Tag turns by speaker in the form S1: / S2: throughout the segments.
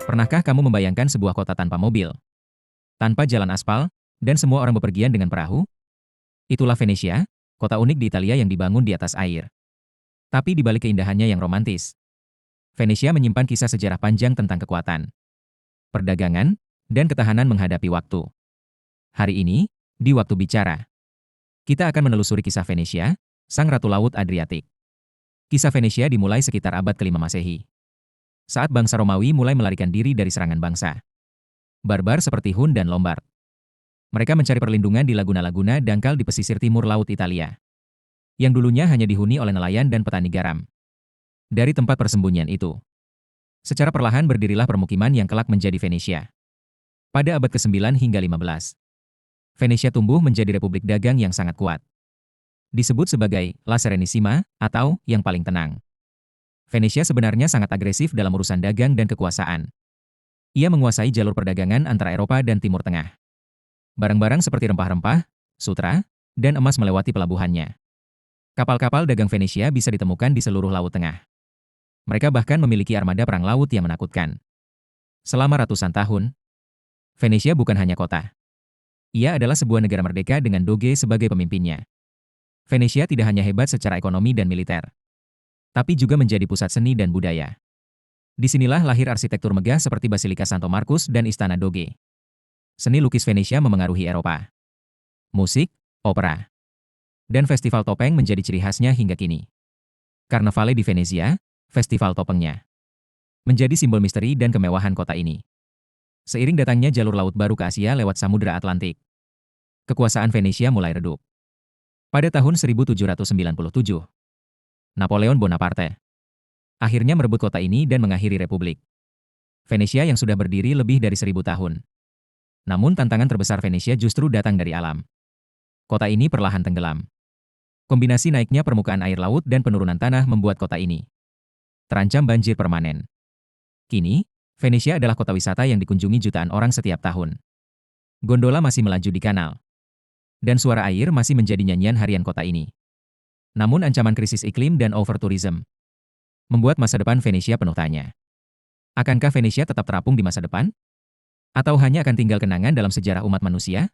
S1: Pernahkah kamu membayangkan sebuah kota tanpa mobil, tanpa jalan aspal, dan semua orang bepergian dengan perahu? Itulah Venesia, kota unik di Italia yang dibangun di atas air. Tapi di balik keindahannya yang romantis, Venesia menyimpan kisah sejarah panjang tentang kekuatan, perdagangan, dan ketahanan menghadapi waktu. Hari ini, di Waktu Bicara, kita akan menelusuri kisah Venesia, sang ratu laut Adriatik. Kisah Venesia dimulai sekitar abad ke-5 Masehi, saat bangsa Romawi mulai melarikan diri dari serangan bangsa barbar seperti Hun dan Lombard. Mereka mencari perlindungan di laguna-laguna dangkal di pesisir timur laut Italia, yang dulunya hanya dihuni oleh nelayan dan petani garam. Dari tempat persembunyian itu, secara perlahan berdirilah permukiman yang kelak menjadi Venesia. Pada abad ke-9 hingga 15, Venesia tumbuh menjadi republik dagang yang sangat kuat. Disebut sebagai La Serenissima, atau yang paling tenang. Venesia sebenarnya sangat agresif dalam urusan dagang dan kekuasaan. Ia menguasai jalur perdagangan antara Eropa dan Timur Tengah. Barang-barang seperti rempah-rempah, sutra, dan emas melewati pelabuhannya. Kapal-kapal dagang Venesia bisa ditemukan di seluruh Laut Tengah. Mereka bahkan memiliki armada perang laut yang menakutkan. Selama ratusan tahun, Venesia bukan hanya kota. Ia adalah sebuah negara merdeka dengan Doge sebagai pemimpinnya. Venesia tidak hanya hebat secara ekonomi dan militer, tapi juga menjadi pusat seni dan budaya. Disinilah lahir arsitektur megah seperti Basilika Santo Markus dan Istana Doge. Seni lukis Venesia memengaruhi Eropa. Musik, opera, dan festival topeng menjadi ciri khasnya hingga kini. Karnevale di Venezia, festival topengnya, menjadi simbol misteri dan kemewahan kota ini. Seiring datangnya jalur laut baru ke Asia lewat Samudra Atlantik, kekuasaan Venesia mulai redup. Pada tahun 1797, Napoleon Bonaparte akhirnya merebut kota ini dan mengakhiri republik Venesia yang sudah berdiri lebih dari 1000 tahun. Namun tantangan terbesar Venesia justru datang dari alam. Kota ini perlahan tenggelam. Kombinasi naiknya permukaan air laut dan penurunan tanah membuat kota ini terancam banjir permanen. Kini, Venesia adalah kota wisata yang dikunjungi jutaan orang setiap tahun. Gondola masih melaju di kanal, dan suara air masih menjadi nyanyian harian kota ini. Namun ancaman krisis iklim dan overtourism membuat masa depan Venesia penuh tanya. Akankah Venesia tetap terapung di masa depan? Atau hanya akan tinggal kenangan dalam sejarah umat manusia?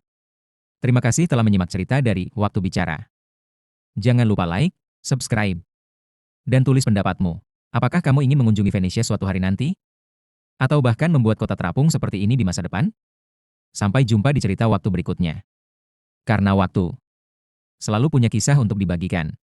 S1: Terima kasih telah menyimak cerita dari Waktu Bicara. Jangan lupa like, subscribe, dan tulis pendapatmu. Apakah kamu ingin mengunjungi Venesia suatu hari nanti? Atau bahkan membuat kota terapung seperti ini di masa depan? Sampai jumpa di cerita waktu berikutnya. Karena waktu selalu punya kisah untuk dibagikan.